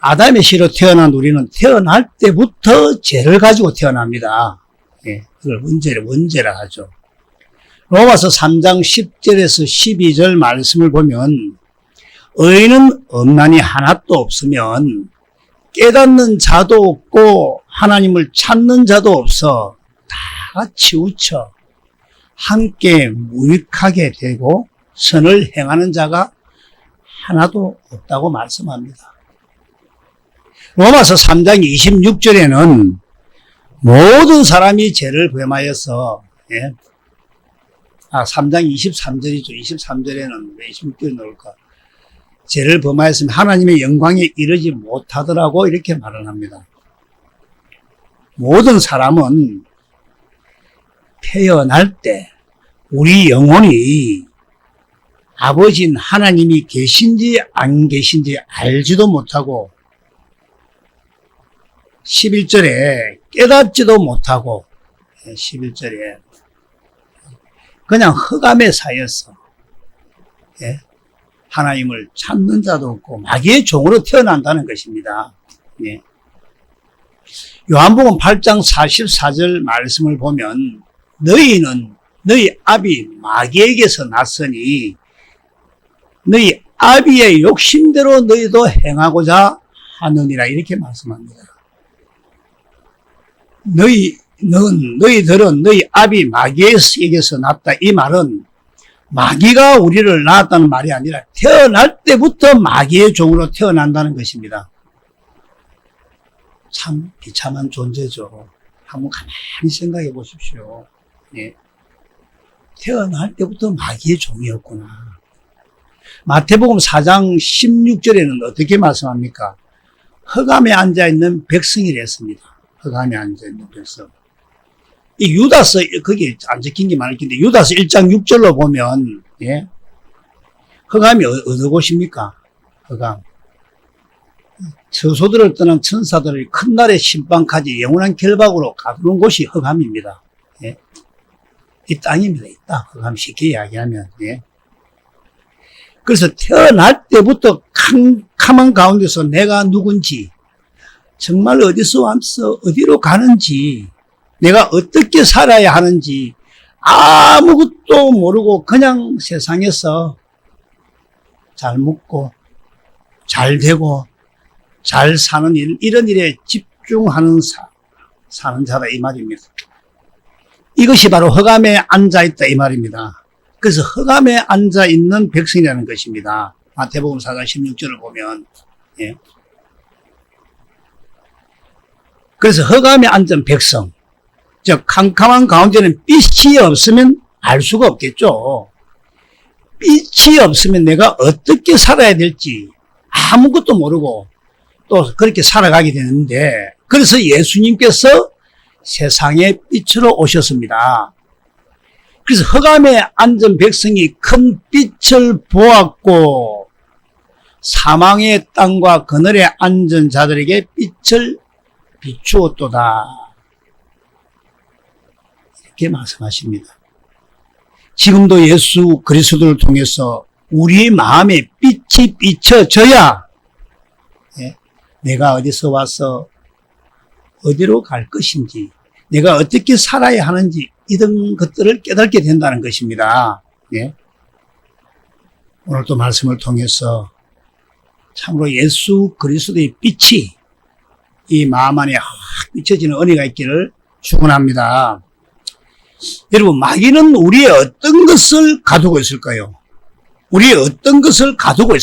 아담의 씨로 태어난 우리는 태어날 때부터 죄를 가지고 태어납니다. 예, 그걸 원죄라 하죠. 로마서 3장 10절에서 12절 말씀을 보면 의인은 없나니 하나도 없으면 깨닫는 자도 없고 하나님을 찾는 자도 없어 다 치우쳐 함께 무익하게 되고 선을 행하는 자가 하나도 없다고 말씀합니다. 로마서 3장 26절에는 모든 사람이 죄를 범하여서 3장 23절이죠. 23절에는 왜 26절이 나올까? 죄를 범하였으면 하나님의 영광에 이르지 못하더라고 이렇게 말을 합니다. 모든 사람은 태어날 때 우리 영혼이 아버지인 하나님이 계신지 안 계신지 알지도 못하고 11절에 깨닫지도 못하고 11절에 그냥 흑암에 사였어. 하나님을 찾는 자도 없고 마귀의 종으로 태어난다는 것입니다. 요한복음 8장 44절 말씀을 보면 너희는 너희 아비 마귀에게서 났으니 너희 아비의 욕심대로 너희도 행하고자 하느니라 이렇게 말씀합니다. 너희들은 너희 아비 마귀에게서 났다. 이 말은 마귀가 우리를 낳았다는 말이 아니라 태어날 때부터 마귀의 종으로 태어난다는 것입니다. 참 비참한 존재죠. 한번 가만히 생각해 보십시오. 태어날 때부터 마귀의 종이었구나. 마태복음 4장 16절에는 어떻게 말씀합니까? 흑암에 앉아있는 백성이라 했습니다. 흑암에 앉아있는 백성. 이 유다서, 거기 안 적힌 게 많을 텐데, 유다서 1장 6절로 보면, 흑암이 어느 곳입니까? 흑암. 처소들을 떠난 천사들을 큰 날의 심판까지 영원한 결박으로 가두는 곳이 흑암입니다. 이 땅입니다. 이 땅. 흑암 쉽게 이야기하면. 그래서 태어날 때부터 캄캄한 가운데서 내가 누군지, 정말 어디서 왔어, 어디로 가는지, 내가 어떻게 살아야 하는지 아무것도 모르고 그냥 세상에서 잘 먹고 잘 되고 잘 사는 일, 이런 일에 집중하는 사는 자다 이 말입니다. 이것이 바로 흑암에 앉아있다 이 말입니다. 그래서 흑암에 앉아있는 백성이라는 것입니다. 마태복음 4장 16절을 보면 그래서 흑암에 앉은 백성, 즉 캄캄한 가운데는 빛이 없으면 알 수가 없겠죠. 빛이 없으면 내가 어떻게 살아야 될지 아무것도 모르고 또 그렇게 살아가게 되는데, 그래서 예수님께서 세상의 빛으로 오셨습니다. 그래서 흑암에 앉은 백성이 큰 빛을 보았고 사망의 땅과 그늘에 앉은 자들에게 빛을 비추었도다. 이렇게 말씀하십니다. 지금도 예수 그리스도를 통해서 우리 마음에 빛이 비춰져야 내가 어디서 와서 어디로 갈 것인지, 내가 어떻게 살아야 하는지 이런 것들을 깨닫게 된다는 것입니다. 오늘도 말씀을 통해서 참으로 예수 그리스도의 빛이 이 마음 안에 확 비춰지는 은혜가 있기를 축원합니다. 여러분, 마귀는 우리의 어떤 것을 가두고 있을까요? 우리의 어떤 것을 가두고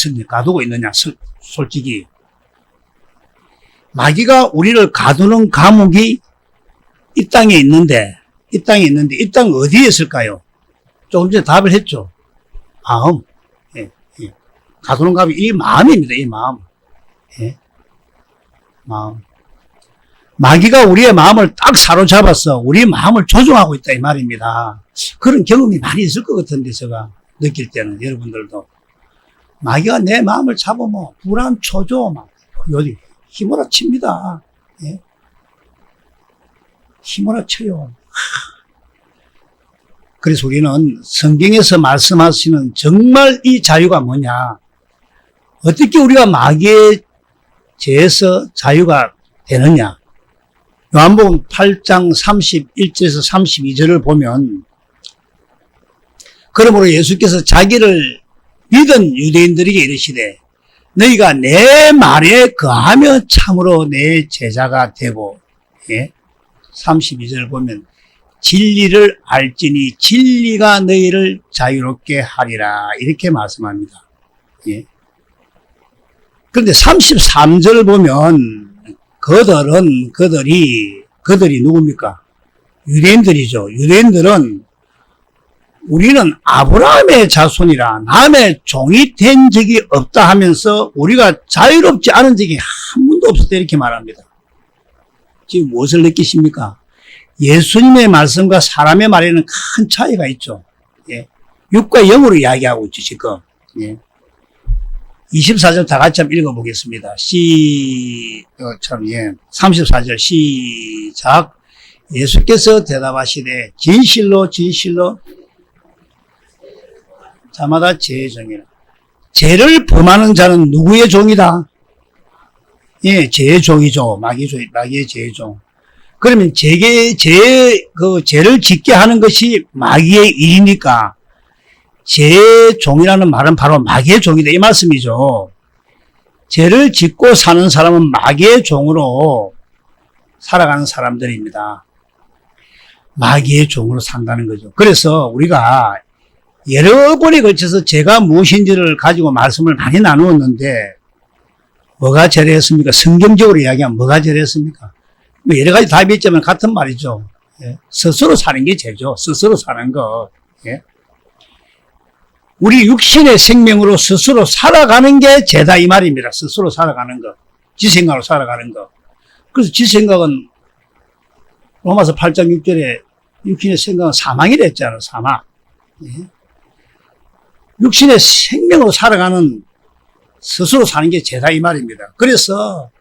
있느냐, 솔직히. 마귀가 우리를 가두는 감옥이 이 땅에 있는데 이 땅 어디에 있을까요? 조금 전에 답을 했죠. 마음. 가두는 감옥이 이 마음입니다. 이 마음. 마음. 마귀가 우리의 마음을 딱 사로잡아서 우리의 마음을 조종하고 있다 이 말입니다. 그런 경험이 많이 있을 것 같은데 제가 느낄 때는, 여러분들도 마귀가 내 마음을 잡으면 불안, 초조 막 여기 힘으로 칩니다. 힘으로 쳐요. 그래서 우리는 성경에서 말씀하시는 정말 이 자유가 뭐냐, 어떻게 우리가 마귀의 죄에서 자유가 되느냐? 요한복음 8장 31절에서 32절을 보면 그러므로 예수께서 자기를 믿은 유대인들에게 이르시되 너희가 내 말에 거하며 참으로 내 제자가 되고, 예? 32절을 보면 진리를 알지니 진리가 너희를 자유롭게 하리라 이렇게 말씀합니다. 예? 그런데 33절을 보면 그들이 누굽니까? 유대인들이죠. 유대인들은 우리는 아브라함의 자손이라 남의 종이 된 적이 없다 하면서 우리가 자유롭지 않은 적이 한 번도 없었다 이렇게 말합니다. 지금 무엇을 느끼십니까? 예수님의 말씀과 사람의 말에는 큰 차이가 있죠. 예. 육과 영으로 이야기하고 있죠, 지금. 예. 24절 다 같이 한번 읽어보겠습니다. 34절 시작. 예수께서 대답하시되 진실로 진실로 자마다 죄의 종이라. 죄를 범하는 자는 누구의 종이다? 예, 죄의 종이죠. 마귀의 죄의 종. 그러면 죄를 짓게 하는 것이 마귀의 일이니까 죄의 종이라는 말은 바로 마귀의 종이다 이 말씀이죠. 죄를 짓고 사는 사람은 마귀의 종으로 살아가는 사람들입니다. 마귀의 종으로 산다는 거죠. 그래서 우리가 여러 번에 걸쳐서 죄가 무엇인지를 가지고 말씀을 많이 나누었는데 뭐가 죄랬습니까? 성경적으로 이야기하면 뭐가 죄랬습니까? 뭐 여러 가지 답이 있지만 같은 말이죠. 예? 스스로 사는 게 죄죠. 스스로 사는 거. 예? 우리 육신의 생명으로 스스로 살아가는 게 죄다 이 말입니다. 스스로 살아가는 거. 지 생각으로 살아가는 거. 그래서 지 생각은 로마서 8장 6절에 육신의 생각은 사망이라 했잖아요. 사망. 예? 육신의 생명으로 살아가는 스스로 사는 게 죄다 이 말입니다. 그래서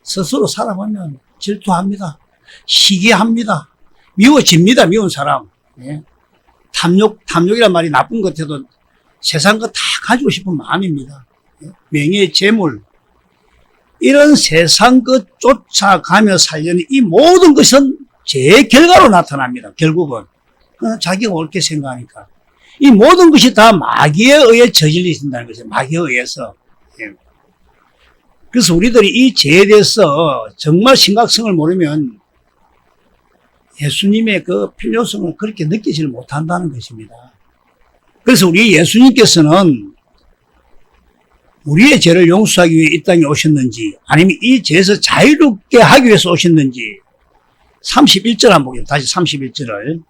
스스로 살아보면 질투합니다. 시기합니다. 미워집니다. 미운 사람. 예? 탐욕이란 말이 나쁜 것 같아도 세상 거 다 가지고 싶은 마음입니다. 예? 명예, 재물 이런 세상 것 쫓아가며 살려는 이 모든 것은 죄의 결과로 나타납니다. 결국은 자기가 옳게 생각하니까 이 모든 것이 다 마귀에 의해 저질린다는 거죠. 마귀에 의해서. 예. 그래서 우리들이 이 죄에 대해서 정말 심각성을 모르면 예수님의 그 필요성을 그렇게 느끼지를 못한다는 것입니다. 그래서 우리 예수님께서는 우리의 죄를 용서하기 위해 이 땅에 오셨는지 아니면 이 죄에서 자유롭게 하기 위해서 오셨는지 31절 한번 보겠습니다. 다시 31절을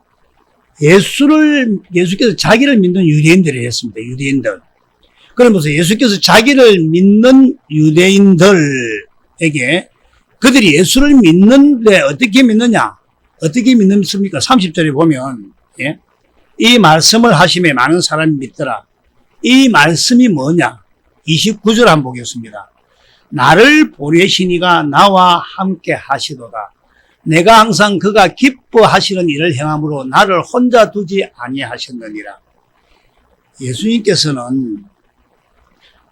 예수께서 자기를 믿는 유대인들이 했습니다. 유대인들. 그러면서 예수께서 자기를 믿는 유대인들에게 그들이 예수를 믿는데 어떻게 믿느냐? 어떻게 믿습니까? 30절에 보면 예? 이 말씀을 하심에 많은 사람이 믿더라. 이 말씀이 뭐냐? 29절 한번 보겠습니다. 나를 보내시니가 나와 함께 하시도다. 내가 항상 그가 기뻐하시는 일을 행함으로 나를 혼자 두지 아니하셨느니라. 예수님께서는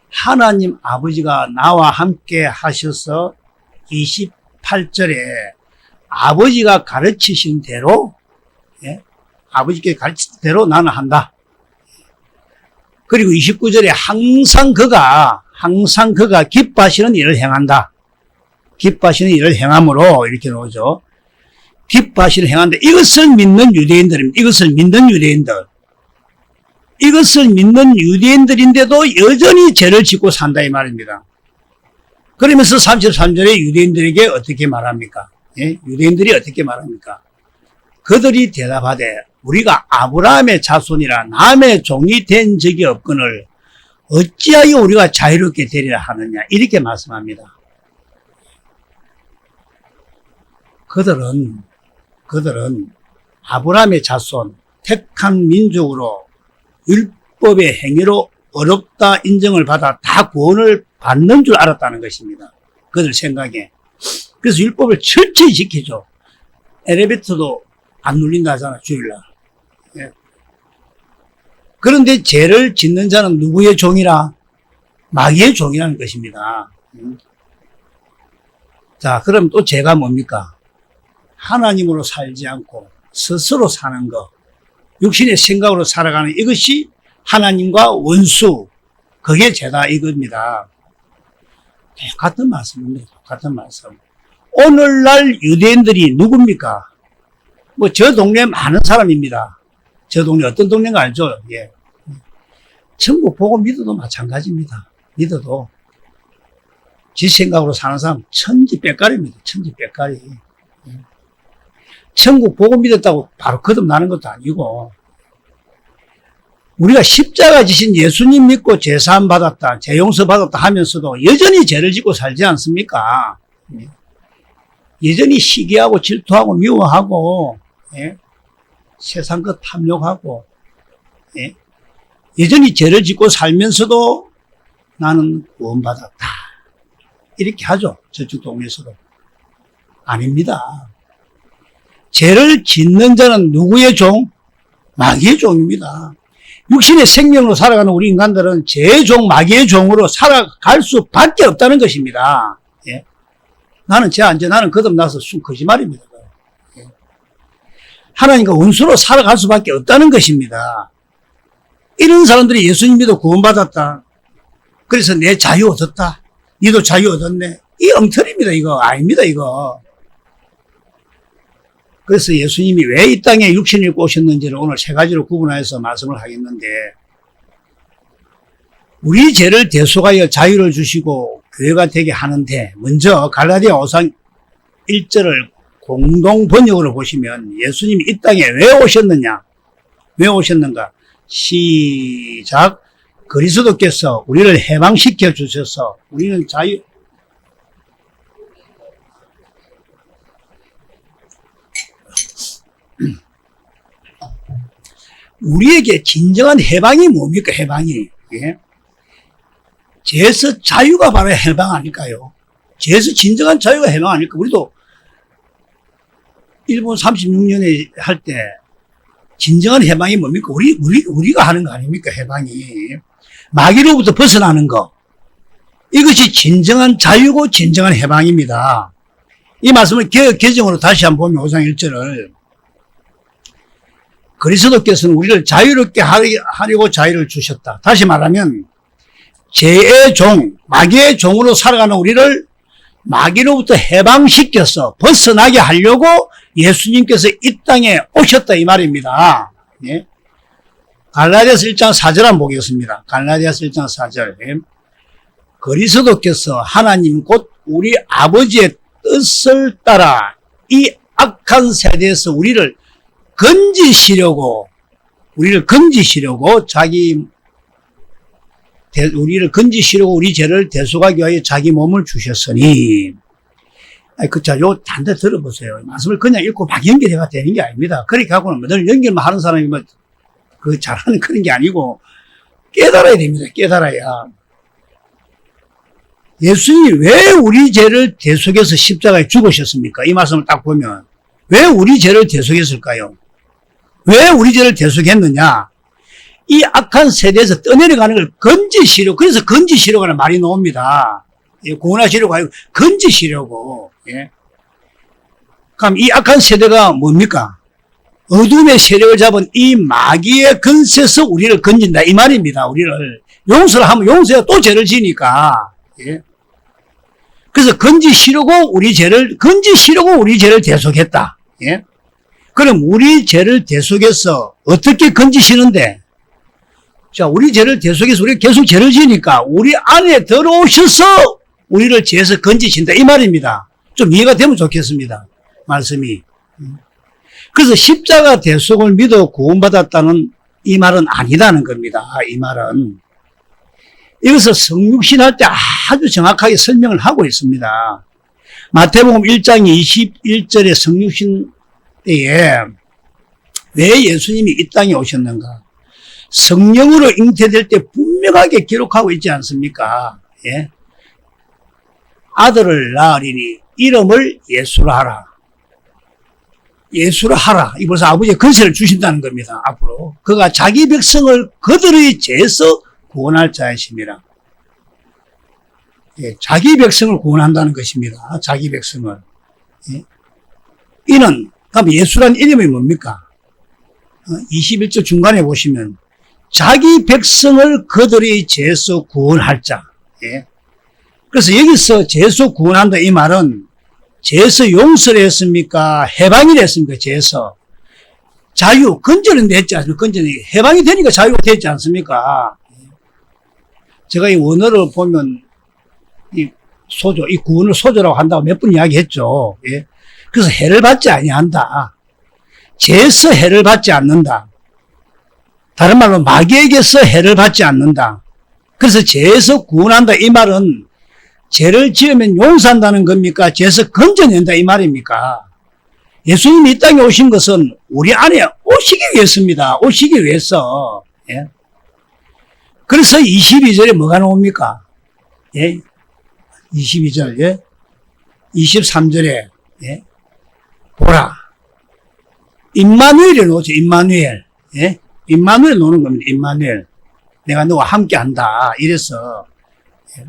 하나님 아버지가 나와 함께 하셔서 28절에 아버지가 가르치신 대로 예? 아버지께 가르친 대로 나는 한다. 그리고 29절에 항상 그가 기뻐하시는 일을 행한다. 기뻐하시는 일을 행함으로 이렇게 나오죠. 기뻐하시는 행한다. 이것을 믿는 유대인들입니다. 이것을 믿는 유대인들인데도 여전히 죄를 짓고 산다 이 말입니다. 그러면서 33절에 유대인들에게 어떻게 말합니까? 예? 유대인들이 어떻게 말합니까? 그들이 대답하되 우리가 아브라함의 자손이라 남의 종이 된 적이 없거늘 어찌하여 우리가 자유롭게 되리라 하느냐 이렇게 말씀합니다. 그들은 아브라함의 자손 택한 민족으로 율법의 행위로 어렵다 인정을 받아 다 구원을 받는 줄 알았다는 것입니다. 그들 생각에. 그래서 율법을 철저히 지키죠. 엘리베이터도 안 눌린다 하잖아, 주일날. 예. 그런데 죄를 짓는 자는 누구의 종이라? 마귀의 종이라는 것입니다. 자, 그럼 또 죄가 뭡니까? 하나님으로 살지 않고 스스로 사는 것, 육신의 생각으로 살아가는 이것이 하나님과 원수, 그게 죄다 이겁니다. 같은 말씀입니다. 같은 말씀. 오늘날 유대인들이 누굽니까? 뭐 저 동네에 많은 사람입니다. 저 동네 어떤 동네인가 알죠? 예. 천국 보고 믿어도 마찬가지입니다. 믿어도 지 생각으로 사는 사람 천지백갈입니다. 천지백갈이. 천국 보고 믿었다고 바로 거듭나는 것도 아니고, 우리가 십자가 지신 예수님 믿고 제사함 받았다, 제용서 받았다 하면서도 여전히 죄를 짓고 살지 않습니까? 여전히 시기하고 질투하고 미워하고, 예? 세상 것 탐욕하고, 예? 여전히 죄를 짓고 살면서도 나는 구원받았다, 이렇게 하죠. 저쪽 동네에서도. 아닙니다. 죄를 짓는 자는 누구의 종? 마귀의 종입니다. 육신의 생명으로 살아가는 우리 인간들은 죄의 종, 마귀의 종으로 살아갈 수밖에 없다는 것입니다. 예? 나는 죄 안 져, 나는 거듭나서 거짓말입니다. 예? 하나님과 원수로 살아갈 수밖에 없다는 것입니다. 이런 사람들이 예수님 믿어 구원받았다, 그래서 내 자유 얻었다, 니도 자유 얻었네, 이 엉터리입니다. 이거 아닙니다. 이거. 그래서 예수님이 왜 이 땅에 육신을 입고 오셨는지를 오늘 세 가지로 구분해서 말씀을 하겠는데, 우리 죄를 대속하여 자유를 주시고 교회가 되게 하는데, 먼저 갈라디아 5장 1절을 공동 번역으로 보시면 예수님이 이 땅에 왜 오셨느냐, 왜 오셨는가? 시작. 그리스도께서 우리를 해방시켜 주셔서 우리는 우리에게 진정한 해방이 뭡니까? 해방이. 예? 죄에서 자유가 바로 해방 아닐까요? 죄에서 진정한 자유가 해방 아닐까? 우리도 일본 36년에 할 때 진정한 해방이 뭡니까? 우리가 하는 거 아닙니까? 해방이. 마귀로부터 벗어나는 거. 이것이 진정한 자유고 진정한 해방입니다. 이 말씀을 개정으로 다시 한번 보면 5장 1절을, 그리스도께서는 우리를 자유롭게 하려고 자유를 주셨다. 다시 말하면 죄의 종, 마귀의 종으로 살아가는 우리를 마귀로부터 해방시켜서 벗어나게 하려고 예수님께서 이 땅에 오셨다, 이 말입니다. 예? 갈라디아서 1장 4절 한번 보겠습니다. 갈라디아서 1장 4절. 예? 그리스도께서 하나님 곧 우리 아버지의 뜻을 따라 이 악한 세대에서 우리를 건지시려고 우리 죄를 대속하기 위하여 자기 몸을 주셨으니. 자, 요 단대 들어보세요. 말씀을 그냥 읽고 막 연결해가 되는 게 아닙니다. 그렇게 하고는 늘 연결만 하는 사람이 잘하는 그런 게 아니고, 깨달아야 됩니다. 깨달아야. 예수님이 왜 우리 죄를 대속해서 십자가에 죽으셨습니까? 이 말씀을 딱 보면 왜 우리 죄를 대속했을까요? 왜 우리 죄를 대속했느냐? 이 악한 세대에서 떠내려가는 걸 건지시려고, 그래서 건지시려고라는 말이 나옵니다. 구원하시려고 하고 건지시려고. 예. 그럼 이 악한 세대가 뭡니까? 어둠의 세력을 잡은 이 마귀의 근세에서 우리를 건진다, 이 말입니다. 우리를 용서를 하면 용서해야 또 죄를 지니까. 예. 그래서 건지시려고 우리 죄를 대속했다. 예. 그럼 우리 죄를 대속해서 어떻게 건지시는데? 자, 우리 죄를 대속해서 우리가 계속 죄를 지니까 우리 안에 들어오셔서 우리를 죄에서 건지신다, 이 말입니다. 좀 이해가 되면 좋겠습니다. 말씀이. 그래서 십자가 대속을 믿어 구원받았다는 이 말은 아니다는 겁니다. 이 말은. 이것을 성육신 할 때 아주 정확하게 설명을 하고 있습니다. 마태복음 1장 21절에 성육신 때에 왜 예수님이 이 땅에 오셨는가? 성령으로 잉태될 때 분명하게 기록하고 있지 않습니까? 예? 아들을 낳으리니 이름을 예수라 하라. 예수라 하라. 이 벌써 아버지의 권세를 주신다는 겁니다. 앞으로. 그가 자기 백성을 그들의 죄에서 구원할 자이심이라. 예, 자기 백성을 구원한다는 것입니다. 자기 백성을. 예. 이는, 그럼 예수란 이름이 뭡니까? 21절 중간에 보시면, 자기 백성을 그들의 죄에서 구원할 자. 예. 그래서 여기서 죄에서 구원한다 이 말은, 죄에서 용서를 했습니까? 해방이 됐습니까? 죄에서. 자유, 건전은 됐지 않습니까? 건전이. 해방이 되니까 자유가 됐지 않습니까? 제가 이 원어를 보면, 이 소조, 이 구원을 소조라고 한다고 몇 번 이야기했죠. 예. 그래서 해를 받지 아니한다. 죄에서 해를 받지 않는다. 다른 말로 마귀에게서 해를 받지 않는다. 그래서 죄에서 구원한다 이 말은 죄를 지으면 용서한다는 겁니까? 죄에서 건져낸다 이 말입니까? 예수님이 이 땅에 오신 것은 우리 안에 오시기 위해서입니다. 오시기 위해서. 예. 그래서 22절에 뭐가 나옵니까? 예. 22절, 예. 23절에, 예. 보라. 임마누엘이 나오죠, 임마누엘. 예. 임마누엘 노는 겁니다, 임마누엘. 내가 너와 함께 한다. 이래서, 예.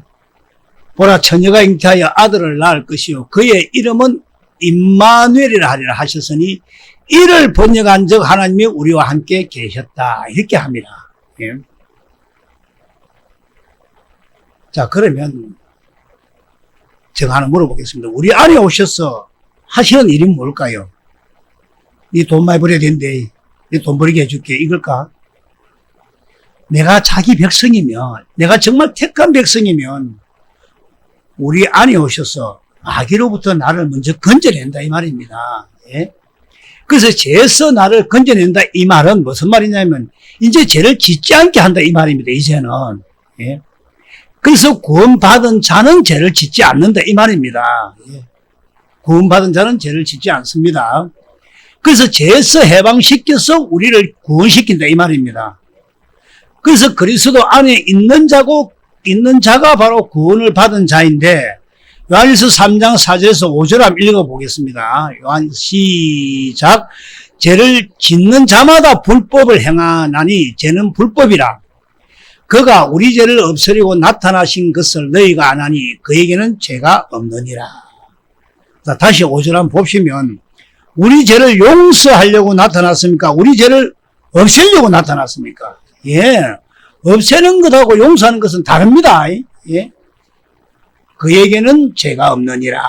보라, 처녀가 잉태하여 아들을 낳을 것이요. 그의 이름은 임마누엘이라 하리라 하셨으니, 이를 번역한 적 하나님이 우리와 함께 계셨다. 이렇게 합니다. 예. 자, 그러면, 제가 하나 물어보겠습니다. 우리 안에 오셔서 하시는 일이 뭘까요? 네 돈 많이 벌어야 된대. 네 돈 벌게 해줄게. 이걸까? 내가 자기 백성이면, 내가 정말 택한 백성이면, 우리 안에 오셔서 마귀로부터 나를 먼저 건져낸다. 이 말입니다. 예? 그래서 죄에서 나를 건져낸다. 이 말은 무슨 말이냐면, 이제 죄를 짓지 않게 한다. 이 말입니다. 이제는. 예? 그래서 구원받은 자는 죄를 짓지 않는다 이 말입니다. 구원받은 자는 죄를 짓지 않습니다. 그래서 죄에서 해방시켜서 우리를 구원시킨다 이 말입니다. 그래서 그리스도 안에 있는 자가 바로 구원을 받은 자인데 요한일서 3장 4절에서 5절 한번 읽어보겠습니다. 요한 시작. 죄를 짓는 자마다 불법을 행하나니 죄는 불법이라. 그가 우리 죄를 없애려고 나타나신 것을 너희가 안 하니 그에게는 죄가 없느니라. 자, 다시 5절 한번 보시면 우리 죄를 용서하려고 나타났습니까? 우리 죄를 없애려고 나타났습니까? 예. 없애는 것하고 용서하는 것은 다릅니다. 예. 그에게는 죄가 없느니라.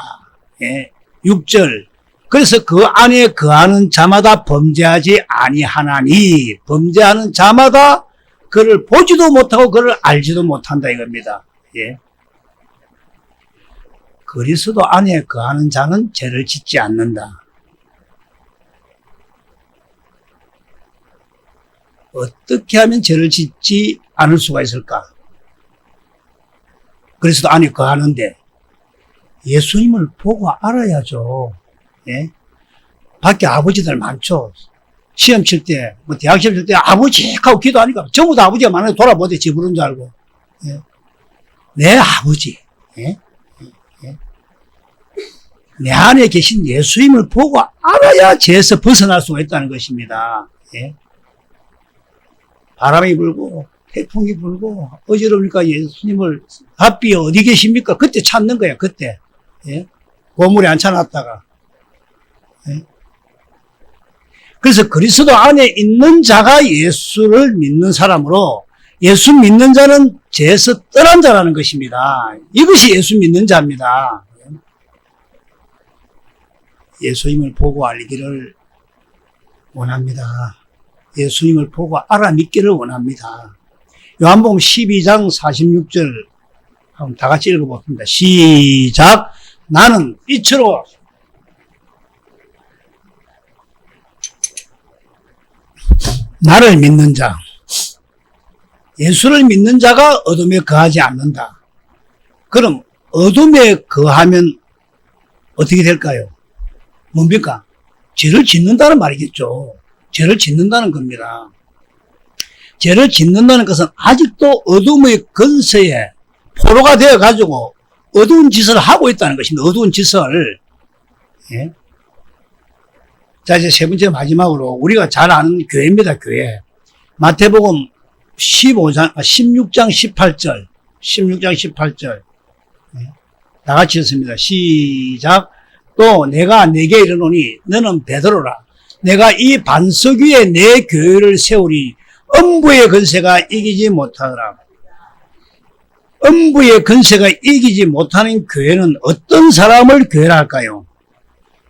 예. 6절. 그래서 그 안에 거하는 자마다 범죄하지 아니하나니 범죄하는 자마다 그를 보지도 못하고 그를 알지도 못한다 이겁니다. 예. 그리스도 안에 거하는 자는 죄를 짓지 않는다. 어떻게 하면 죄를 짓지 않을 수가 있을까? 그리스도 안에 거하는데 예수님을 보고 알아야죠. 예. 밖에 아버지들 많죠. 시험 칠 때, 대학 시험 칠 때, 아버지! 하고 기도하니까, 전부 다 아버지가 만약에 돌아보대, 지 부른 줄 알고. 예. 내 아버지. 예? 예. 내 안에 계신 예수님을 보고 알아야 죄에서 벗어날 수가 있다는 것입니다. 예. 바람이 불고, 태풍이 불고, 어지러우니까 예수님을, 앞이 어디 계십니까? 그때 찾는 거야, 그때. 예. 고물에 앉혀놨다가. 예. 그래서 그리스도 안에 있는 자가 예수를 믿는 사람으로 예수 믿는 자는 죄에서 떠난 자라는 것입니다. 이것이 예수 믿는 자입니다. 예수님을 보고 알기를 원합니다. 예수님을 보고 알아 믿기를 원합니다. 요한복음 12장 46절 한번 다 같이 읽어봅니다. 시작. 나는 빛으로 나를 믿는 자, 예수를 믿는 자가 어둠에 거하지 않는다. 그럼 어둠에 거하면 어떻게 될까요? 뭡니까? 죄를 짓는다는 말이겠죠. 죄를 짓는다는 겁니다. 죄를 짓는다는 것은 아직도 어둠의 근세에 포로가 되어가지고 어두운 짓을 하고 있다는 것입니다. 어두운 짓을. 예? 자, 이제 세 번째 마지막으로 우리가 잘 아는 교회입니다, 교회. 마태복음 16장 18절. 다 같이 했습니다. 시작. 또 내가 네게 이르노니 너는 베드로라. 내가 이 반석 위에 내 교회를 세우리. 음부의 권세가 이기지 못하더라. 음부의 권세가 이기지 못하는 교회는 어떤 사람을 교회라 할까요?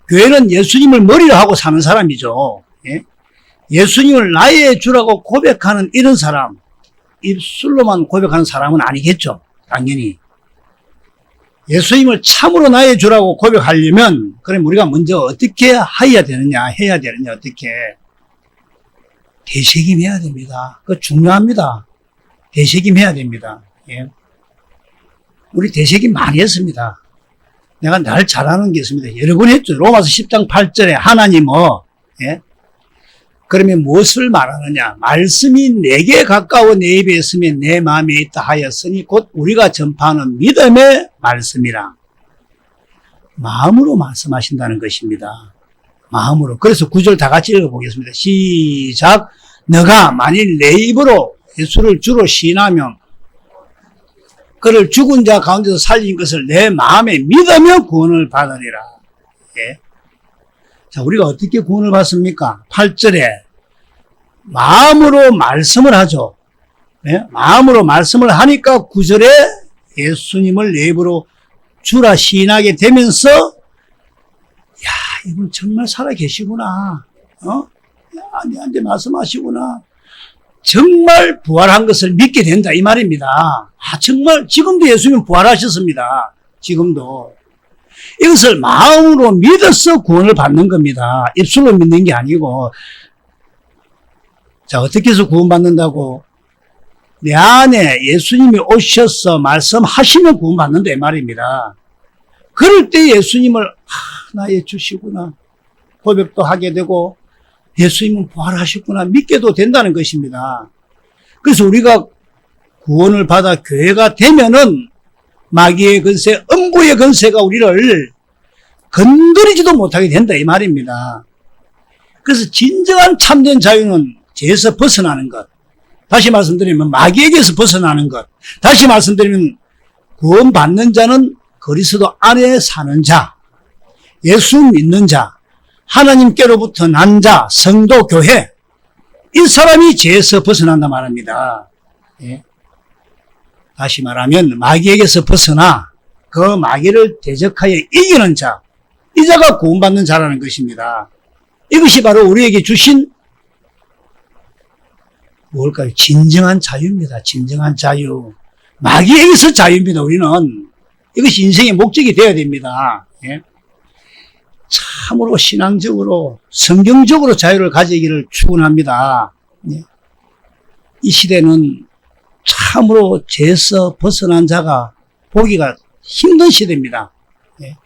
교회는 예수님을 머리로 하고 사는 사람이죠. 예? 예수님을 나의 주라고 고백하는 이런 사람, 입술로만 고백하는 사람은 아니겠죠. 당연히. 예수님을 참으로 나의 주라고 고백하려면 그럼 우리가 먼저 어떻게 해야 되느냐, 어떻게 되새김해야 됩니다. 그거 중요합니다. 되새김해야 됩니다. 예. 우리 되새김 많이 했습니다. 내가 날 잘하는 게 있습니다. 여러 번 했죠. 로마서 10장 8절에 하나님 예? 그러면 무엇을 말하느냐? 말씀이 내게 가까워 내 입에 있으면 내 마음에 있다 하였으니 곧 우리가 전파하는 믿음의 말씀이라. 마음으로 말씀하신다는 것입니다. 마음으로. 그래서 9절 다 같이 읽어보겠습니다. 시작. 너가 만일 내 입으로 예수를 주로 시인하면 그를 죽은 자 가운데서 살린 것을 내 마음에 믿으며 구원을 받으리라. 예. 자, 우리가 어떻게 구원을 받습니까? 8절에 마음으로 말씀을 하죠. 예? 마음으로 말씀을 하니까 9절에 예수님을 내 입으로 주라 시인하게 되면서 야, 이분 정말 살아 계시구나. 내한테 말씀하시구나. 정말 부활한 것을 믿게 된다 이 말입니다. 정말 지금도 예수님 부활하셨습니다. 지금도. 이것을 마음으로 믿어서 구원을 받는 겁니다. 입술로 믿는 게 아니고. 자, 어떻게 해서 구원받는다고? 내 안에 예수님이 오셔서 말씀하시면 구원받는다 이 말입니다. 그럴 때 예수님을 나의 주시구나 고백도 하게 되고 예수님은 부활하셨구나 믿게도 된다는 것입니다. 그래서 우리가 구원을 받아 교회가 되면은 마귀의 권세, 음부의 권세가 우리를 건드리지도 못하게 된다 이 말입니다. 그래서 진정한 참된 자유는 죄에서 벗어나는 것. 다시 말씀드리면 마귀에게서 벗어나는 것. 다시 말씀드리면 구원받는 자는 그리스도 안에 사는 자, 예수 믿는 자, 하나님께로부터 난 자, 성도, 교회. 이 사람이 죄에서 벗어난다 말합니다. 예. 다시 말하면 마귀에게서 벗어나 그 마귀를 대적하여 이기는 자, 이 자가 구원받는 자라는 것입니다. 이것이 바로 우리에게 주신 뭘까요? 진정한 자유입니다. 진정한 자유. 마귀에게서 자유입니다. 우리는 이것이 인생의 목적이 되어야 됩니다. 예. 참으로 신앙적으로 성경적으로 자유를 가지기를 축원합니다. 예. 이 시대는 참으로 죄에서 벗어난 자가 보기가 힘든 시대입니다. 예.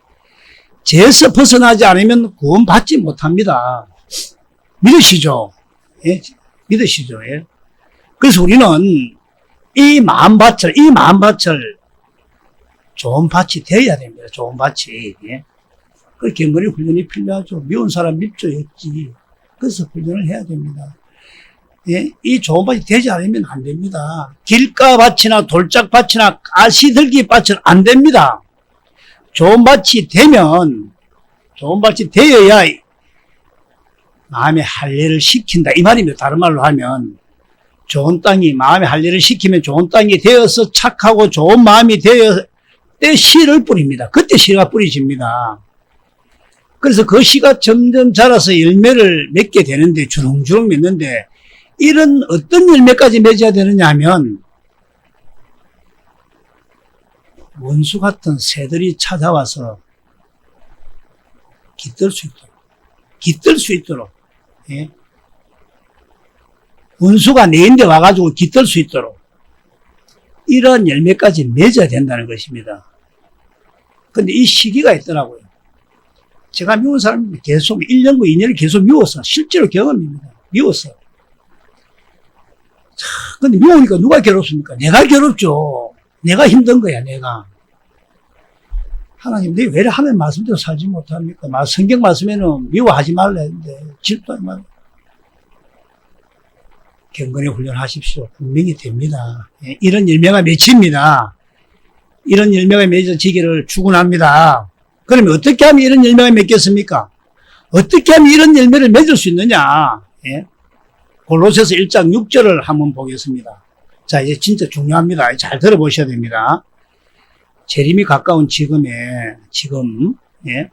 죄에서 벗어나지 않으면 구원받지 못합니다. 믿으시죠? 예. 믿으시죠? 예. 그래서 우리는 이 마음밭을 좋은 밭이 되어야 됩니다. 좋은 밭이. 예. 그 경건의 훈련이 필요하죠. 미운 사람 밉죠, 였지. 그래서 훈련을 해야 됩니다. 예? 이 좋은 밭이 되지 않으면 안 됩니다. 길가밭이나 돌짝밭이나 가시들기 밭은 안 됩니다. 좋은 밭이 되어야 마음의 할례를 시킨다. 이 말입니다. 다른 말로 하면 좋은 땅이 마음의 할례를 시키면 좋은 땅이 되어서 착하고 좋은 마음이 되어 때 씨를 뿌립니다. 그때 씨가 뿌려집니다. 그래서 그 씨가 점점 자라서 열매를 맺게 되는데 주렁주렁 맺는데 이런 어떤 열매까지 맺어야 되느냐 하면 원수 같은 새들이 찾아와서 깃들 수 있도록 예? 원수가 내인데 와가지고 깃들 수 있도록 이런 열매까지 맺어야 된다는 것입니다. 근데 이 시기가 있더라고요. 제가 미운 사람이 계속 1년고 2년을 계속 미웠어. 실제로 경험입니다. 미웠어. 근데 미우니까 누가 괴롭습니까? 내가 괴롭죠. 내가 힘든 거야, 내가. 하나님, 왜 하나님 말씀대로 살지 못합니까? 성경 말씀에는 미워하지 말라 했는데, 질투하지 말라. 경건의 훈련하십시오. 분명히 됩니다. 이런 열매가 맺힙니다. 이런 열매가 맺어지기를 축원합니다. 그러면 어떻게 하면 이런 열매가 맺겠습니까? 어떻게 하면 이런 열매를 맺을 수 있느냐? 예? 골로새서 1장 6절을 한번 보겠습니다. 자, 이제 진짜 중요합니다. 잘 들어보셔야 됩니다. 재림이 가까운 지금, 예?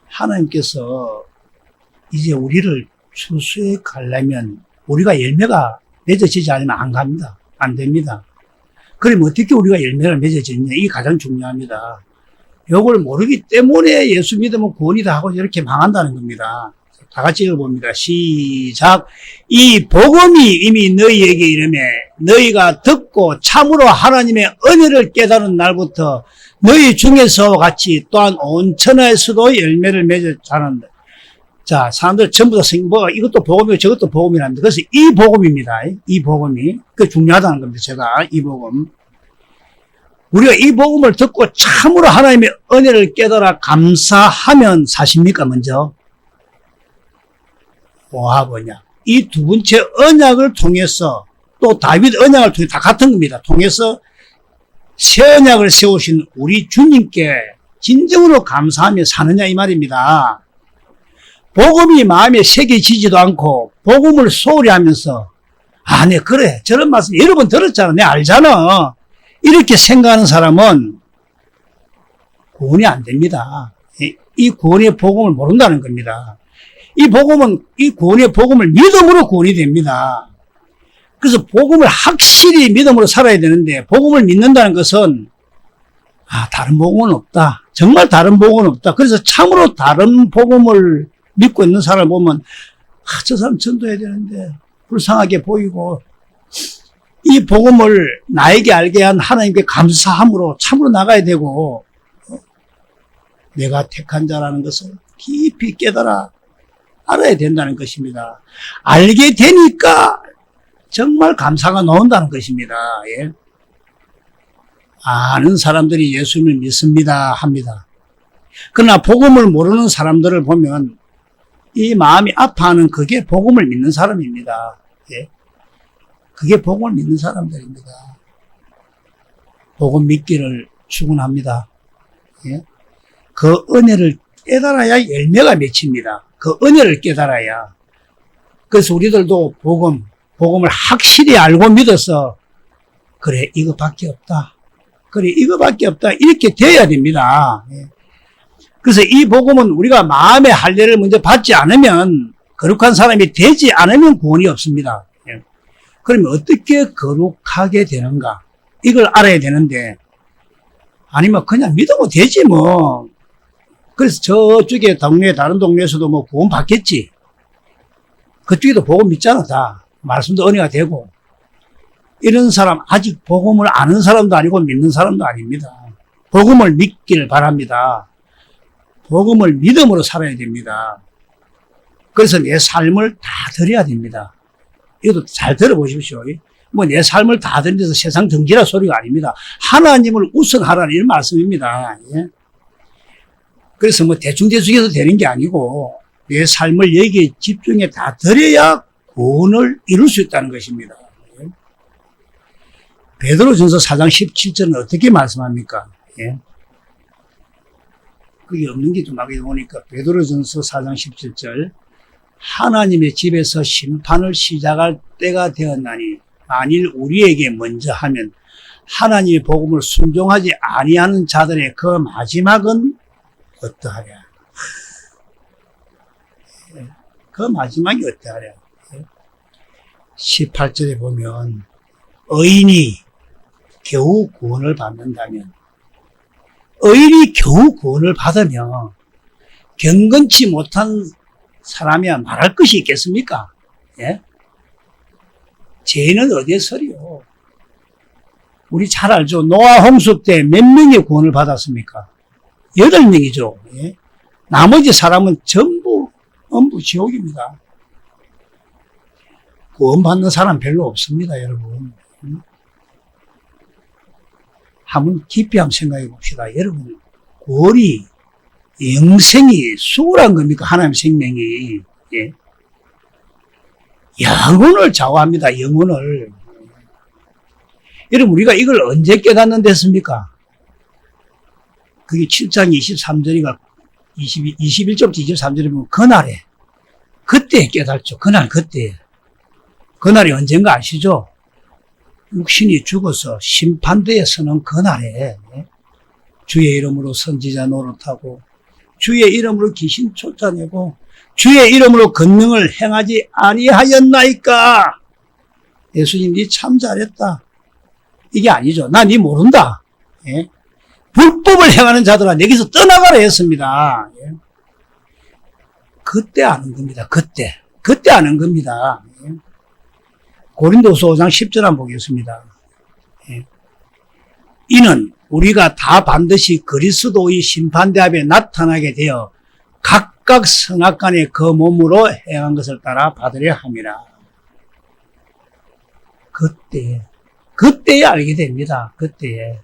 하나님께서 이제 우리를 추수해 가려면 우리가 열매가 맺어지지 않으면 안 갑니다. 안 됩니다. 그럼 어떻게 우리가 열매를 맺어지느냐? 이게 가장 중요합니다. 이걸 모르기 때문에 예수 믿으면 구원이다 하고 이렇게 망한다는 겁니다. 다 같이 읽어봅니다. 시작. 이 복음이 이미 너희에게 이르매 너희가 듣고 참으로 하나님의 은혜를 깨달은 날부터 너희 중에서 같이 또한 온 천하에서도 열매를 맺어 자란다. 자, 사람들 전부 다 이것도 복음이고 저것도 복음이랍니다. 그래서 이 복음입니다. 이 복음이. 그 중요하다는 겁니다. 제가 이 복음. 우리가 이 복음을 듣고 참으로 하나님의 은혜를 깨달아 감사하면 사십니까, 먼저? 뭐냐. 이 두 번째 언약을 통해서 또 다윗 언약을 통해 다 같은 겁니다. 통해서 새 언약을 세우신 우리 주님께 진정으로 감사하며 사느냐 이 말입니다. 복음이 마음에 새겨지지도 않고 복음을 소홀히 하면서 네 그래 저런 말씀 여러 번 들었잖아 내가 알잖아 이렇게 생각하는 사람은 구원이 안 됩니다. 이 구원의 복음을 모른다는 겁니다. 이 구원의 복음을 믿음으로 구원이 됩니다. 그래서 복음을 확실히 믿음으로 살아야 되는데 복음을 믿는다는 것은 다른 복음은 없다. 정말 다른 복음은 없다. 그래서 참으로 다른 복음을 믿고 있는 사람을 보면 저 사람 전도해야 되는데 불쌍하게 보이고 이 복음을 나에게 알게 한 하나님께 감사함으로 참으로 나가야 되고 내가 택한 자라는 것을 깊이 깨달아 알아야 된다는 것입니다. 알게 되니까 정말 감사가 나온다는 것입니다. 예. 아는 사람들이 예수님을 믿습니다 합니다. 그러나 복음을 모르는 사람들을 보면 이 마음이 아파하는 그게 복음을 믿는 사람입니다. 예. 그게 복음을 믿는 사람들입니다. 복음 믿기를 축원합니다. 예. 그 은혜를 깨달아야 열매가 맺힙니다. 그 은혜를 깨달아야. 그래서 우리들도 복음을 확실히 알고 믿어서 그래 이거밖에 없다. 그래 이거밖에 없다. 이렇게 돼야 됩니다. 예. 그래서 이 복음은 우리가 마음의 할례를 먼저 받지 않으면 거룩한 사람이 되지 않으면 구원이 없습니다. 예. 그러면 어떻게 거룩하게 되는가? 이걸 알아야 되는데 아니면 그냥 믿으면 되지 뭐. 그래서 저쪽에 동네 다른 동네에서도 뭐 구원 받겠지. 그쪽에도 복음 믿잖아 다. 말씀도 은혜가 되고. 이런 사람 아직 복음을 아는 사람도 아니고 믿는 사람도 아닙니다. 복음을 믿기를 바랍니다. 복음을 믿음으로 살아야 됩니다. 그래서 내 삶을 다 드려야 됩니다. 이것도 잘 들어보십시오. 뭐 내 삶을 다 드려서 세상 등지라 소리가 아닙니다. 하나님을 우선하라는 이런 말씀입니다. 예? 그래서 뭐 대충대충 해서 되는 게 아니고 내 삶을 여기에 집중해 다 드려야 구원을 이룰 수 있다는 것입니다. 예? 베드로전서 4장 17절은 어떻게 말씀합니까? 예? 그게 없는 게 좀 하게 보니까 베드로전서 4장 17절 하나님의 집에서 심판을 시작할 때가 되었나니 만일 우리에게 먼저 하면 하나님의 복음을 순종하지 아니하는 자들의 그 마지막은 어떠하랴? 그 마지막이 어떠하랴? 18절에 보면 의인이 겨우 구원을 받는다면 의인이 겨우 구원을 받으면 경건치 못한 사람이야 말할 것이 있겠습니까? 예? 죄는 어디에 서리요? 우리 잘 알죠? 노아 홍수 때 몇 명이 구원을 받았습니까? 8명이죠. 예? 나머지 사람은 전부 지옥입니다. 구원받는 사람 별로 없습니다, 여러분. 한번 깊이 한번 생각해 봅시다. 여러분, 구원이 영생이 수월한 겁니까? 하나님의 생명이. 예? 영혼을 좌우합니다. 영혼을. 여러분, 우리가 이걸 언제 깨닫는 데습니까? 그게 7장 23절이가 21절부터 23절에 보면 그날에, 그때 깨닫죠. 그때. 그날이 언젠가 아시죠? 육신이 죽어서 심판대에 서는 그날에 주의 이름으로 선지자 노릇하고 주의 이름으로 귀신 쫓아내고 주의 이름으로 권능을 행하지 아니하였나이까? 예수님, 니 참 잘했다. 이게 아니죠. 나 니 모른다. 예? 불법을 행하는 자들아 내게서 떠나가라 했습니다. 예? 그때 아는 겁니다. 그때 아는 겁니다. 예? 고린도서 5장 10절 한번 보겠습니다. 예? 이는 우리가 다 반드시 그리스도의 심판대 앞에 나타나게 되어 각각 선악간에 그 몸으로 행한 것을 따라 받으려 함이라. 그때에 알게 됩니다. 그때에.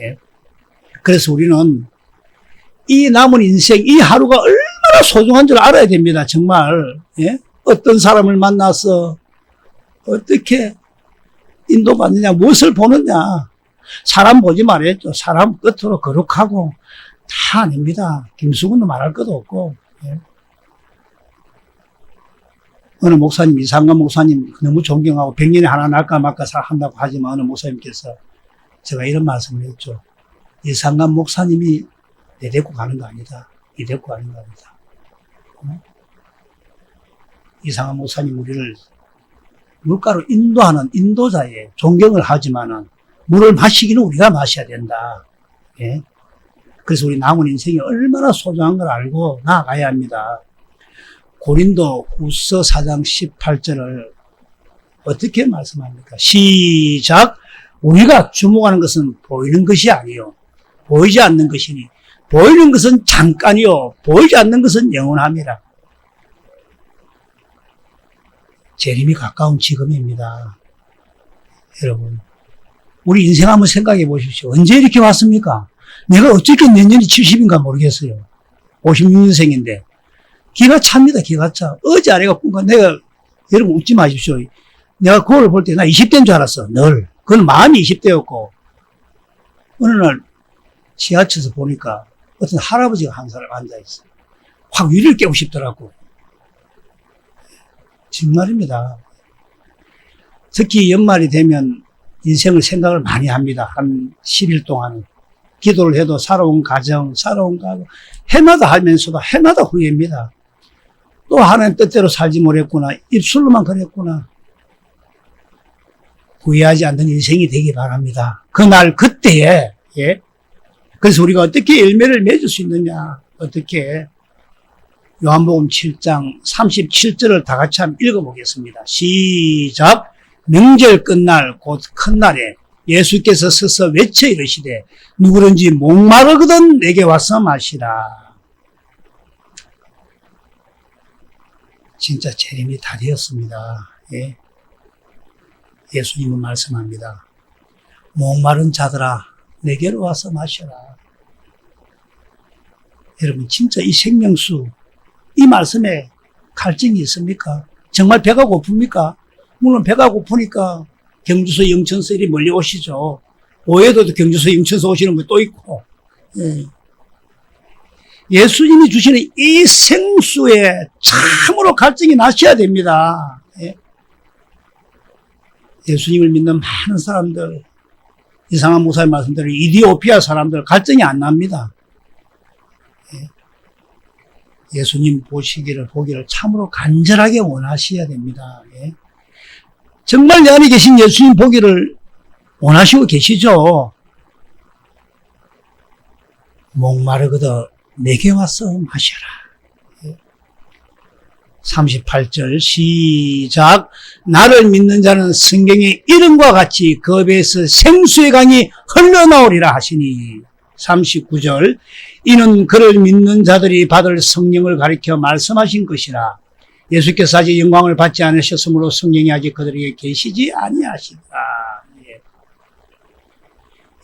예. 그래서 우리는 이 남은 인생, 이 하루가 얼마나 소중한 줄 알아야 됩니다. 정말. 예? 어떤 사람을 만나서 어떻게 인도받느냐, 무엇을 보느냐. 사람 보지 말았죠. 사람 끝으로 거룩하고 다 아닙니다. 김수근도 말할 것도 없고. 예. 어느 목사님, 이상관 목사님 너무 존경하고 100년에 하나 날까 말까 한다고 하지만 어느 목사님께서 제가 이런 말씀을 했죠. 이상관 목사님이 내 데리고 가는 거 아니다. 이 데리고 가는 거 아니다. 이상관 목사님 우리를 물가로 인도하는 인도자에 존경을 하지만은 물을 마시기는 우리가 마셔야 된다. 예? 그래서 우리 남은 인생이 얼마나 소중한 걸 알고 나아가야 합니다. 고린도 후서 4장 18절을 어떻게 말씀합니까? 시작! 우리가 주목하는 것은 보이는 것이 아니요 보이지 않는 것이니 보이는 것은 잠깐이요 보이지 않는 것은 영원함이라. 재림이 가까운 지금입니다. 여러분, 우리 인생 한번 생각해 보십시오. 언제 이렇게 왔습니까? 내가 어떻게 내년이 70인가 모르겠어요. 56년생인데 기가 찹니다. 기가 차. 어제 아래가 꿈과 내가, 여러분 웃지 마십시오. 내가 거울을 볼 때 나 20대인 줄 알았어. 늘. 그건 마음이 20대였고 어느 날 지하철에서 보니까 어떤 할아버지가 한 사람 앉아있어. 확 위를 깨고 싶더라고. 정말입니다. 특히 연말이 되면 인생을 생각을 많이 합니다. 한 10일 동안. 기도를 해도 살아온 가정, 해마다 하면서도 해마다 후회입니다. 또 하나님 뜻대로 살지 못했구나. 입술로만 그랬구나. 후회하지 않는 인생이 되기 바랍니다. 그날 그때에. 예? 그래서 우리가 어떻게 열매를 맺을 수 있느냐. 어떻게. 요한복음 7장 37절을 다 같이 한번 읽어보겠습니다. 시작. 명절 끝날 곧 큰날에 예수께서 서서 외쳐 이르시되 누구든지 목마르거든 내게 와서 마시라. 진짜 재림이 다 되었습니다. 예. 예수님은 말씀합니다. 목마른 자들아 내게로 와서 마셔라. 여러분 진짜 이 생명수 이 말씀에 갈증이 있습니까? 정말 배가 고픕니까? 물론 배가 고프니까 경주서 영천서 이리 멀리 오시죠. 오해도도 경주서 영천서 오시는 분 또 있고. 예. 예수님이 주시는 이 생수에 참으로 갈증이 나셔야 됩니다. 예. 예수님을 믿는 많은 사람들, 이상한 목사님 말씀대로 이디오피아 사람들 갈증이 안 납니다. 예. 예수님 보기를 참으로 간절하게 원하셔야 됩니다. 예. 정말 내 안에 계신 예수님 보기를 원하시고 계시죠? 목마르거든 내게 와서 마셔라. 38절 시작. 나를 믿는 자는 성경의 이름과 같이 그 배에서 생수의 강이 흘러나오리라 하시니. 39절 이는 그를 믿는 자들이 받을 성령을 가리켜 말씀하신 것이라. 예수께서 아직 영광을 받지 않으셨으므로 성령이 아직 그들에게 계시지 아니하시다.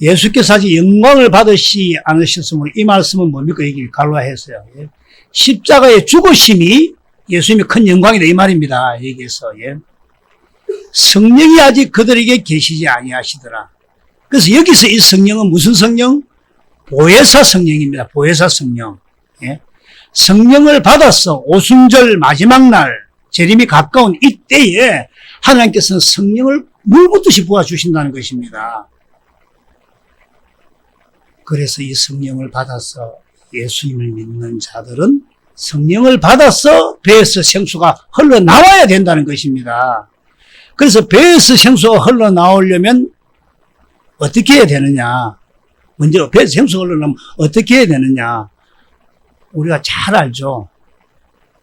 예수께서 아직 영광을 받으시 않으셨으므로 이 말씀은 뭡니까? 여기 갈라했어요. 십자가의 죽으심이 예수님의 큰 영광이다 이 말입니다. 여기에서. 성령이 아직 그들에게 계시지 아니하시더라. 그래서 여기서 이 성령은 무슨 성령? 보혜사 성령입니다. 보혜사 성령. 예? 성령을 받아서 오순절 마지막 날 재림이 가까운 이때에 하나님께서는 성령을 물붓듯이 부어주신다는 것입니다. 그래서 이 성령을 받아서 예수님을 믿는 자들은 성령을 받아서 배에서 생수가 흘러나와야 된다는 것입니다. 그래서 배에서 생수가 흘러나오려면 어떻게 해야 되느냐? 먼저 배에서 생수가 흘러나오면 어떻게 해야 되느냐? 우리가 잘 알죠.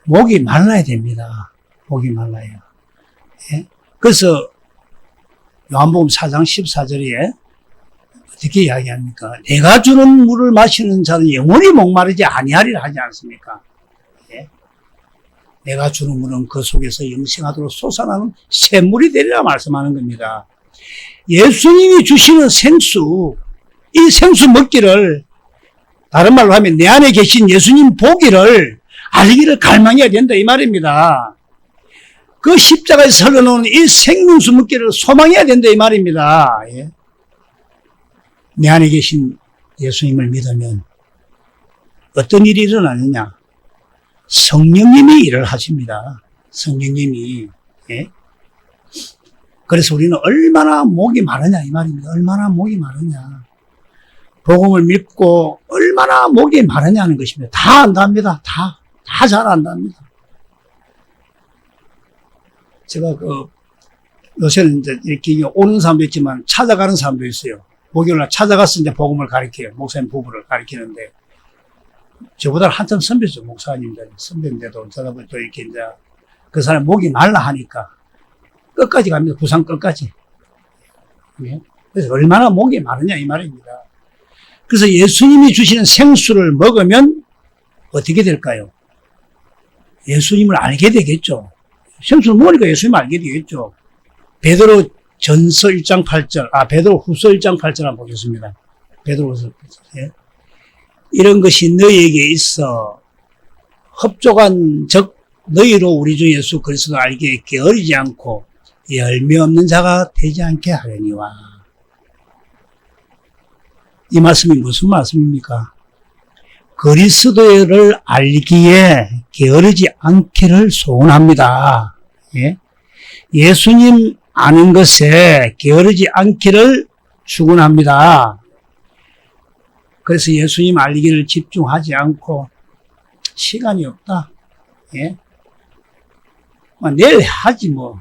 목이 말라야 됩니다. 목이 말라요. 예? 그래서 요한복음 4장 14절에 어떻게 이야기합니까? 내가 주는 물을 마시는 자는 영원히 목마르지 아니하리라 하지 않습니까? 예? 내가 주는 물은 그 속에서 영생하도록 솟아나는 샘물이 되리라 말씀하는 겁니다. 예수님이 주시는 생수, 이 생수 먹기를, 다른 말로 하면 내 안에 계신 예수님 보기를 알기를 갈망해야 된다 이 말입니다. 그 십자가에서 흘러나오는 이 생명수 먹기를 소망해야 된다 이 말입니다. 예? 내 안에 계신 예수님을 믿으면 어떤 일이 일어나느냐? 성령님이 일을 하십니다. 성령님이. 예? 그래서 우리는 얼마나 목이 마르냐 이 말입니다. 얼마나 목이 마르냐. 복음을 믿고 얼마나 목이 마르냐는 것입니다. 다 안답니다. 다 잘 안답니다. 제가 요새는 이제 이렇게 오는 사람도 있지만 찾아가는 사람도 있어요. 목요일날 찾아가서 이제 복음을 가르쳐요. 목사님 부부를 가르치는데, 저보다 한참 선배죠. 목사님들. 선배인데도 저도 또 이렇게 이제 그 사람 목이 말라 하니까 끝까지 갑니다. 부산 끝까지. 예? 그래서 얼마나 목이 마르냐 이 말입니다. 그래서 예수님이 주시는 생수를 먹으면 어떻게 될까요? 예수님을 알게 되겠죠. 생수를 먹으니까 예수님을 알게 되겠죠. 베드로 전서 1장 8절, 베드로 후서 1장 8절 한번 보겠습니다. 베드로 후서 8절. 예? 이런 것이 너희에게 있어 흡족한 적 너희로 우리 주 예수 그리스도를 알기에 게으르지 않고 열매 없는 자가 되지 않게 하려니와. 이 말씀이 무슨 말씀입니까? 그리스도를 알기에 게으르지 않기를 소원합니다. 예? 예수님 아는 것에 게으르지 않기를 축원합니다. 그래서 예수님 알기를 집중하지 않고 시간이 없다. 예? 내일 하지 뭐.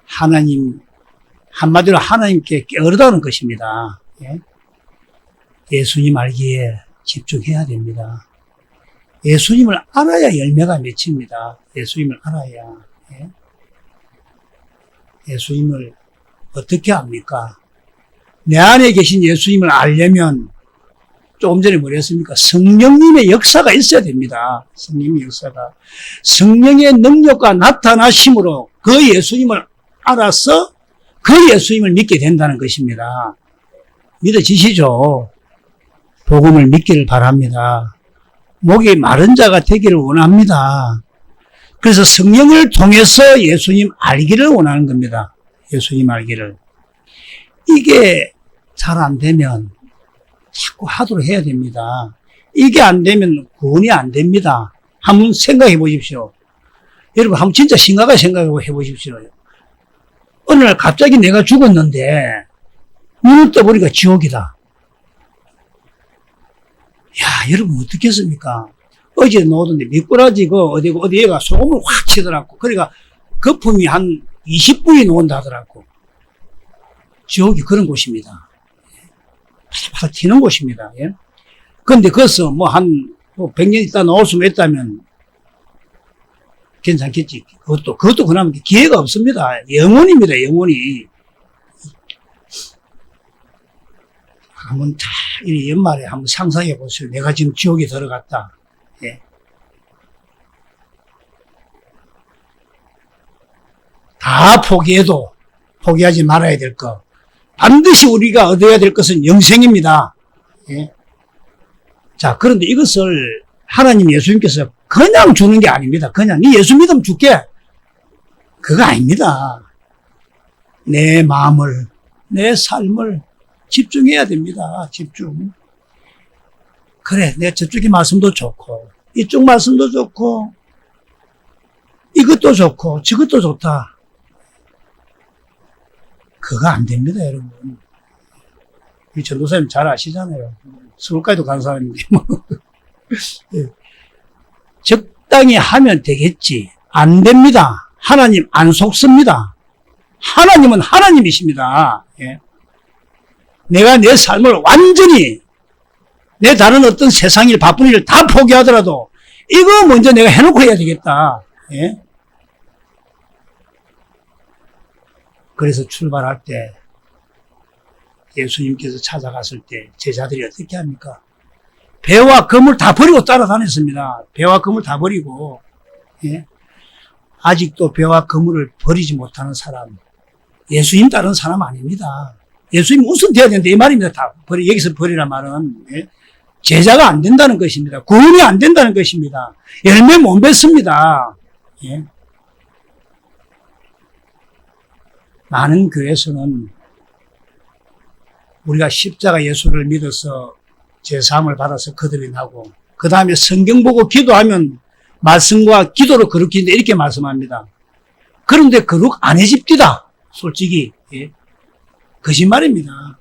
하나님, 한마디로 하나님께 게으르다는 것입니다. 예? 예수님 알기에 집중해야 됩니다. 예수님을 알아야 열매가 맺힙니다. 예수님을 알아야. 예? 예수님을 어떻게 압니까? 내 안에 계신 예수님을 알려면 조금 전에 뭐랬습니까? 성령님의 역사가 있어야 됩니다. 성령의 역사가. 성령의 능력과 나타나심으로 그 예수님을 알아서 그 예수님을 믿게 된다는 것입니다. 믿어지시죠? 복음을 믿기를 바랍니다. 목이 마른 자가 되기를 원합니다. 그래서 성령을 통해서 예수님 알기를 원하는 겁니다. 예수님 알기를. 이게 잘 안 되면 자꾸 하도록 해야 됩니다. 이게 안 되면 구원이 안 됩니다. 한번 생각해 보십시오. 여러분 한번 진짜 심각하게 생각해 보십시오. 어느 날 갑자기 내가 죽었는데 눈을 떠보니까 지옥이다. 야, 여러분 어떻겠습니까? 어제 나오던데 미꾸라지 어디에가 소금을 확 치더라고. 그러니까 거품이 한 20분이 나온다 하더라고. 지옥이 그런 곳입니다. 파닥파닥 튀는 곳입니다. 예? 그런데 거기서 뭐 한 100년 있다 나올 수만 있다면 괜찮겠지. 그것도 그나마 기회가 없습니다. 영원입니다. 영원히. 한번 다, 이 연말에 한번 상상해 보세요. 내가 지금 지옥에 들어갔다. 예. 다 포기해도 포기하지 말아야 될 것. 반드시 우리가 얻어야 될 것은 영생입니다. 예. 자, 그런데 이것을 하나님 예수님께서 그냥 주는 게 아닙니다. 그냥 네 예수 믿으면 줄게. 그거 아닙니다. 내 마음을, 내 삶을 집중해야 됩니다. 집중. 그래, 내 저쪽의 말씀도 좋고, 이쪽 말씀도 좋고, 이것도 좋고, 저것도 좋다. 그거 안 됩니다, 여러분. 이 전도사님 잘 아시잖아요. 서울까지도 간 사람인데. 적당히 하면 되겠지. 안 됩니다. 하나님 안 속습니다. 하나님은 하나님이십니다. 예. 내가 내 삶을 완전히 내 다른 어떤 세상 일, 바쁜 일을 다 포기하더라도 이거 먼저 내가 해놓고 해야 되겠다. 예. 그래서 출발할 때 예수님께서 찾아갔을 때 제자들이 어떻게 합니까? 배와 금을 다 버리고 따라다녔습니다. 배와 금을 다 버리고. 예. 아직도 배와 그물을 버리지 못하는 사람, 예수님 따르는 사람 아닙니다. 예수님 우선 돼야 되는데 이 말입니다. 다 버리, 여기서 버리란 말은 예? 제자가 안 된다는 것입니다. 구원이 안 된다는 것입니다. 열매 못 맺습니다. 예? 많은 교회에서는 우리가 십자가 예수를 믿어서 제사함을 받아서 거듭이 나고 그 다음에 성경 보고 기도하면 말씀과 기도로 거룩해진다 이렇게 말씀합니다. 그런데 거룩 안 해집디다. 솔직히 예. 거짓말입니다.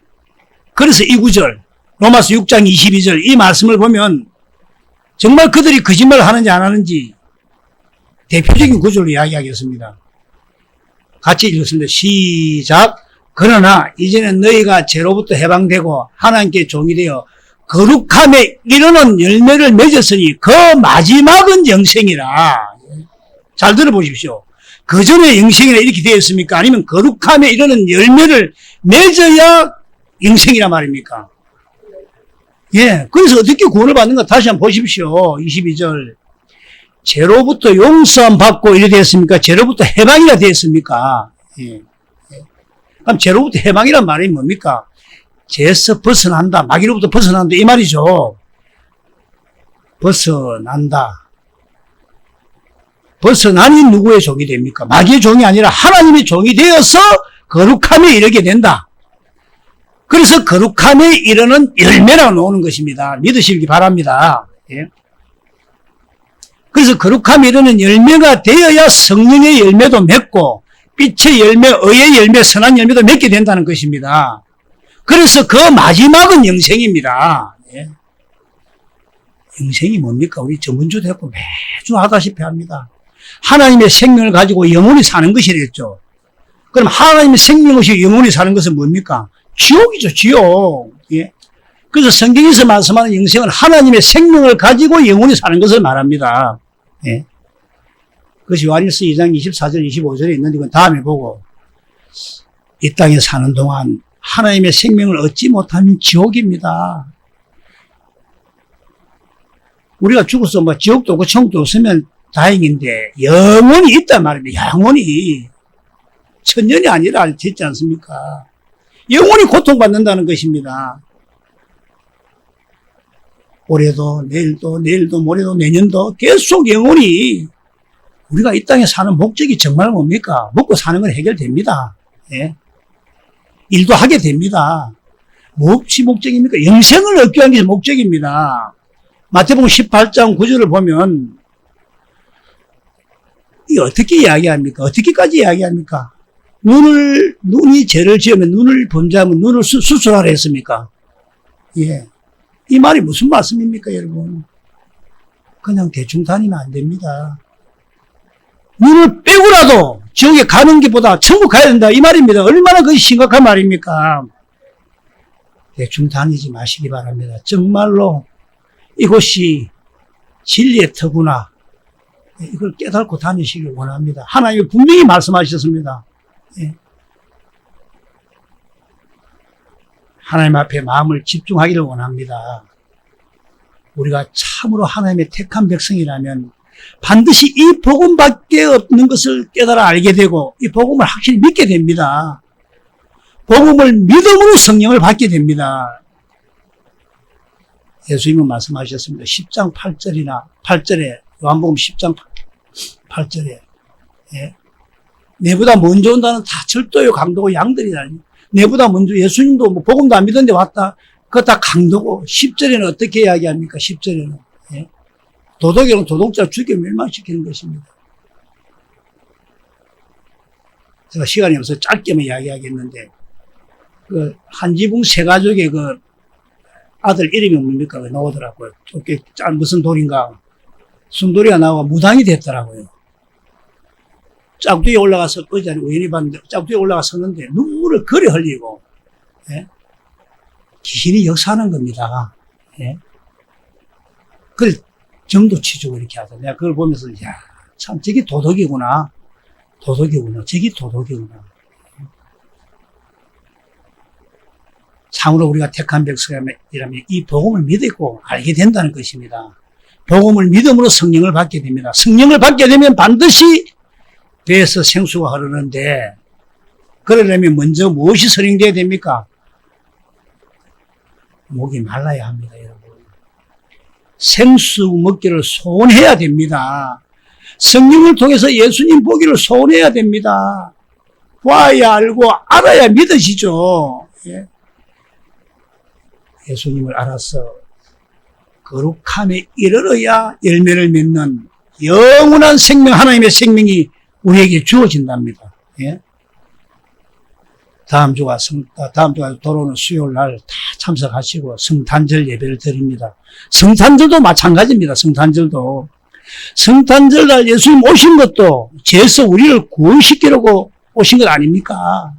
그래서 이 구절 로마서 6장 22절 이 말씀을 보면 정말 그들이 거짓말을 하는지 안 하는지 대표적인 구절로 이야기하겠습니다. 같이 읽었습니다. 시작. 그러나 이제는 너희가 죄로부터 해방되고 하나님께 종이 되어 거룩함에 이르는 열매를 맺었으니 그 마지막은 영생이라. 잘 들어보십시오. 그 전에 영생이라 이렇게 되어 있습니까? 아니면 거룩함에 이르는 열매를 맺어야 영생이라 말입니까? 예. 그래서 어떻게 구원을 받는가 다시 한번 보십시오. 22절. 죄로부터 용서함 받고 이래 되었습니까? 죄로부터 해방이라 되었습니까? 예. 그럼 죄로부터 해방이란 말이 뭡니까? 죄에서 벗어난다. 마귀로부터 벗어난다. 이 말이죠. 벗어난다. 벗어나니 누구의 종이 됩니까? 마귀의 종이 아니라 하나님의 종이 되어서 거룩함에 이르게 된다. 그래서 거룩함에 이르는 열매라고 나오는 것입니다. 믿으시기 바랍니다. 예. 그래서 거룩함에 이르는 열매가 되어야 성령의 열매도 맺고 빛의 열매, 의의 열매, 선한 열매도 맺게 된다는 것입니다. 그래서 그 마지막은 영생입니다. 예. 영생이 뭡니까? 우리 전문주도 했고 매주 하다시피 합니다. 하나님의 생명을 가지고 영원히 사는 것이겠죠. 그럼 하나님의 생명 없이 영원히 사는 것은 뭡니까? 지옥이죠, 지옥. 예. 그래서 성경에서 말씀하는 영생은 하나님의 생명을 가지고 영원히 사는 것을 말합니다. 예. 그것이 요한일서 2장 24절, 25절에 있는데 그건 다음에 보고 이 땅에 사는 동안 하나님의 생명을 얻지 못하면 지옥입니다. 우리가 죽어서 뭐 지옥도 없고 천국도 없으면 다행인데 영원히 있단 말입니다. 영원히. 천년이 아니라 됐지 않습니까? 영원히 고통받는다는 것입니다. 올해도 내일도 모레도 내년도 계속 영원히 우리가 이 땅에 사는 목적이 정말 뭡니까? 먹고 사는 건 해결됩니다. 예. 일도 하게 됩니다. 무엇이 목적입니까? 영생을 얻기 위한 게 목적입니다. 마태복음 18장 9절을 보면 이 어떻게 이야기합니까? 어떻게까지 이야기합니까? 눈이 죄를 지으면 눈을 범죄하면 눈을 수술하라 했습니까? 예. 이 말이 무슨 말씀입니까, 여러분? 그냥 대충 다니면 안 됩니다. 눈을 빼고라도 지옥에 가는 것보다 천국 가야 된다. 이 말입니다. 얼마나 그것이 심각한 말입니까? 대충 다니지 마시기 바랍니다. 정말로 이곳이 진리의 터구나. 이걸 깨닫고 다니시길 원합니다. 하나님이 분명히 말씀하셨습니다. 예. 하나님 앞에 마음을 집중하기를 원합니다. 우리가 참으로 하나님의 택한 백성이라면 반드시 이 복음밖에 없는 것을 깨달아 알게 되고 이 복음을 확실히 믿게 됩니다. 복음을 믿음으로 성령을 받게 됩니다. 예수님은 말씀하셨습니다. 10장 8절에 요한복음 10장 8절에 예. 내보다 먼저 온다는 다 철도요, 강도고 양들이라니. 내보다 먼저 예수님도 뭐 복음도 안 믿었는데 왔다. 그거 다 강도고 10절에는 어떻게 이야기합니까? 10절에는. 예? 도덕에는 도덕자 죽여 멸망시키는 것입니다. 제가 시간이 없어서 짧게만 이야기하겠는데, 그, 한지붕 세 가족의 그 아들 이름이 뭡니까? 나오더라고요. 무슨 돌인가. 순돌이가 나오고 무당이 됐더라고요. 짝두에 올라가서, 어제 우연히 봤는데, 짝두에 올라가서는데 눈물을 그리 흘리고, 예? 귀신이 역사하는 겁니다. 예? 그래, 정도 치주고 이렇게 하죠. 내가 그걸 보면서, 야, 참, 저게 도덕이구나. 도덕이구나. 저게 도덕이구나. 참으로 우리가 택한 백성이라면 이 복음을 믿고 알게 된다는 것입니다. 복음을 믿음으로 성령을 받게 됩니다. 성령을 받게 되면 반드시 배에서 생수가 흐르는데, 그러려면 먼저 무엇이 선행되어야 됩니까? 목이 말라야 합니다, 여러분. 생수 먹기를 소원해야 됩니다. 성령을 통해서 예수님 보기를 소원해야 됩니다. 봐야 알고 알아야 믿으시죠. 예? 예수님을 알아서 거룩함에 이르러야 열매를 맺는 영원한 생명, 하나님의 생명이 우리에게 주어진답니다. 예? 다음 주가 돌아오는 수요일 날 다 참석하시고 성탄절 예배를 드립니다. 성탄절도 마찬가지입니다. 성탄절도. 성탄절 날 예수님 오신 것도 죄에서 우리를 구원시키려고 오신 것 아닙니까?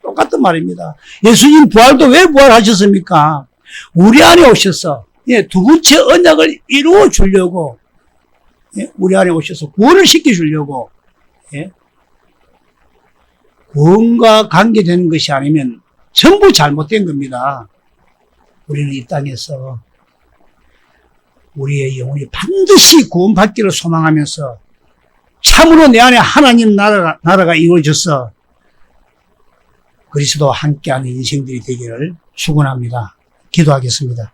똑같은 말입니다. 예수님 부활도 왜 부활하셨습니까? 우리 안에 오셔서, 예, 두 번째 언약을 이루어 주려고, 예, 우리 안에 오셔서 구원을 시켜 주려고, 예, 구원과 관계되는 것이 아니면 전부 잘못된 겁니다. 우리는 이 땅에서 우리의 영혼이 반드시 구원받기를 소망하면서 참으로 내 안에 하나님 나라가 이루어져서 그리스도와 함께하는 인생들이 되기를 축원합니다. 기도하겠습니다.